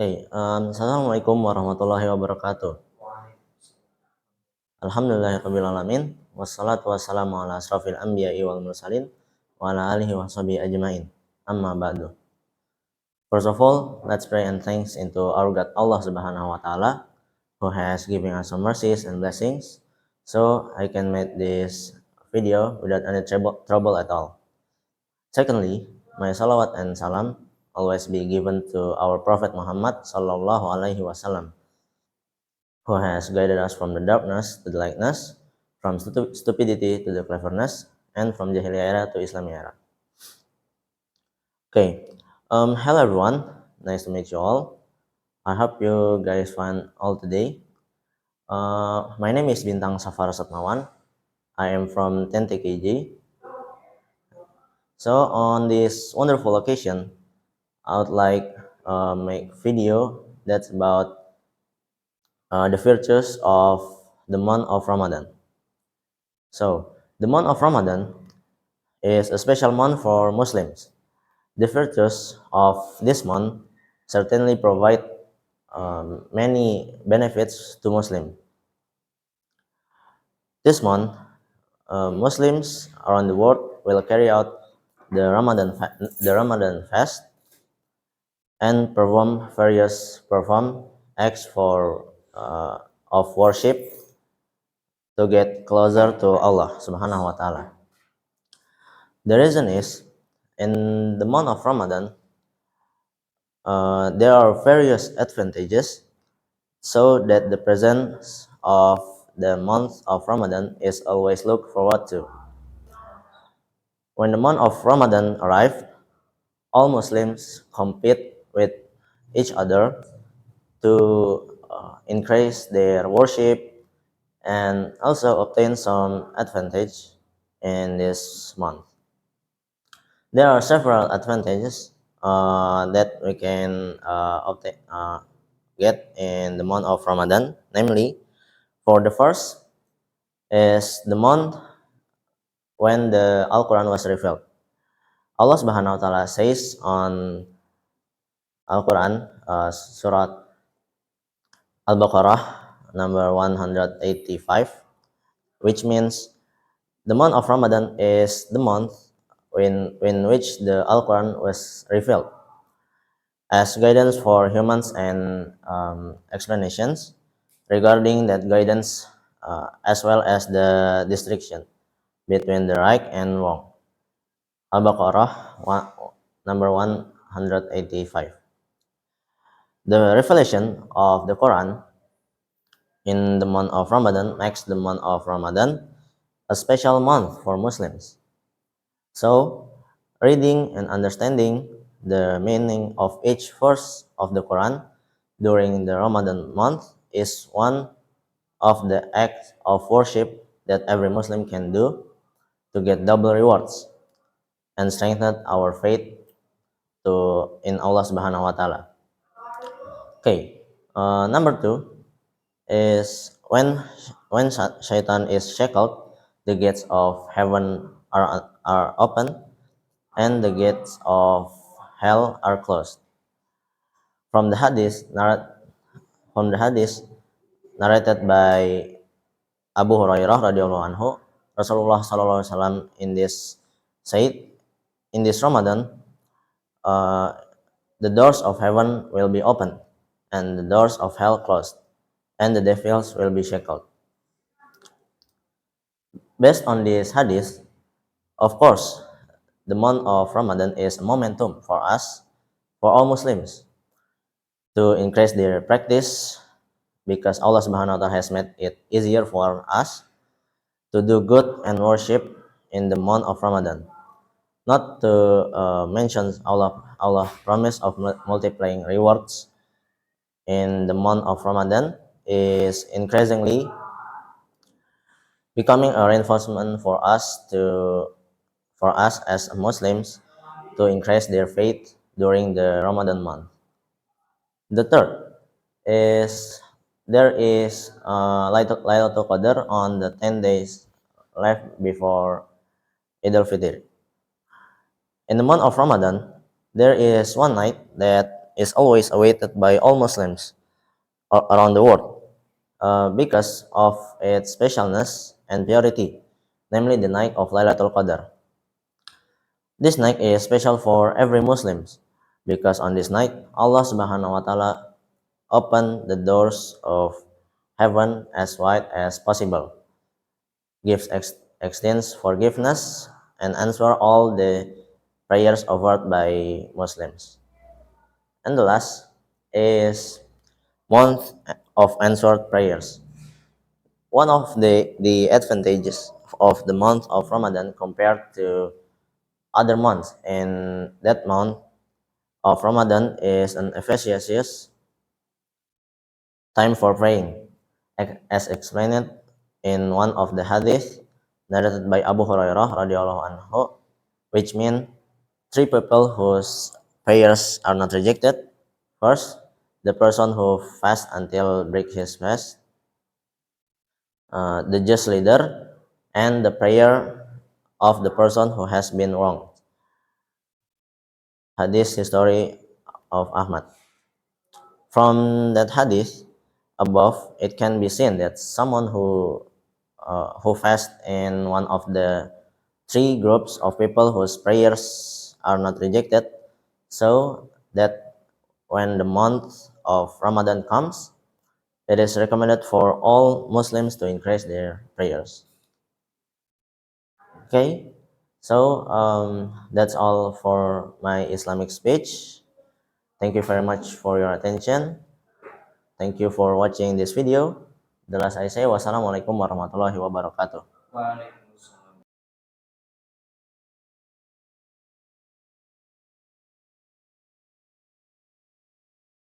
Assalamualaikum warahmatullahi wabarakatuh. Alhamdulillahirabbil alamin, wassalatu wassalamu ala asrofil anbiya'i wal mursalin wa ala alihi washabihi ajmain. Amma ba'du. First of all, let's pray and thanks into our God Allah Subhanahu wa taala who has given us some mercies and blessings so I can make this video without any trouble at all. Secondly, may salawat and salam always be given to our Prophet Muhammad sallallahu alaihi wasallam, who has guided us from the darkness to the lightness, from stupidity to the cleverness, and from Jahiliyah era to Islam era. Hello everyone, nice to meet you all. I hope you guys fine all today. My name is Bintang Safar Satmawan. I am from 10 TKJ. So on this wonderful occasion, I would like make video that's about the virtues of the month of Ramadan. So the month of Ramadan is a special month for Muslims. The virtues of this month certainly provide many benefits to Muslims. This month, Muslims around the world will carry out the Ramadan fast and perform acts of worship to get closer to Allah Subhanahu wa Ta'ala. The reason is, in the month of Ramadan, there are various advantages, so that the presence of the month of Ramadan is always looked forward to. When the month of Ramadan arrives, all Muslims compete with each other to increase their worship and also obtain some advantage in this month. There are several advantages that we can get in the month of Ramadan. Namely, for the first is the month when the Al-Quran was revealed. Allah Subhanahu wa Ta'ala says on Al-Quran, Surat Al-Baqarah number 185, which means the month of Ramadan is the month in which the Al-Quran was revealed as guidance for humans and explanations regarding that guidance, as well as the distinction between the right and wrong. Al-Baqarah number 185. The revelation of the Quran in the month of Ramadan makes the month of Ramadan a special month for Muslims. So, reading and understanding the meaning of each verse of the Quran during the Ramadan month is one of the acts of worship that every Muslim can do to get double rewards and strengthen our faith in Allah Subhanahu wa Ta'ala. Number two is when Shaitan is shackled, the gates of heaven are open and the gates of hell are closed. From the hadith narrated by Abu Hurairah radhiyallahu anhu, Rasulullah sallallahu alaihi wasallam in this Ramadan, the doors of heaven will be opened and the doors of hell closed, and the devils will be shackled. Based on this hadith, of course, the month of Ramadan is a momentum for us, for all Muslims, to increase their practice, because Allah Subhanahu wa Ta'ala has made it easier for us to do good and worship in the month of Ramadan. Not to mention Allah promise of multiplying rewards in the month of Ramadan is increasingly becoming a reinforcement for us as Muslims to increase their faith during the Ramadan month. The third is there is Lailatul Qadar on the 10 days left before Idul Fitr. In the month of Ramadan, there is one night that is always awaited by all Muslims around the world because of its specialness and purity, namely the night of Lailatul Qadar. This night is special for every Muslim because on this night Allah Subhanahu wa taala opened the doors of heaven as wide as possible, extends forgiveness, and answer all the prayers offered by Muslims. And the last is month of answered prayers. One of the advantages of the month of Ramadan compared to other months in that month of Ramadan is an efficacious time for praying, as explained in one of the hadith narrated by Abu Hurairah radhiyallahu anhu, which mean three people whose prayers are not rejected. First, the person who fasts until break his fast, the just leader, and the prayer of the person who has been wronged. Hadith history of Ahmad. From that hadith above, it can be seen that someone who fasts in one of the three groups of people whose prayers are not rejected, so that when the month of Ramadan comes, it is recommended for all Muslims to increase their prayers. Okay, so that's all for my Islamic speech. Thank you very much for your attention. Thank you for watching this video. The last I say, wassalamualaikum warahmatullahi wabarakatuh.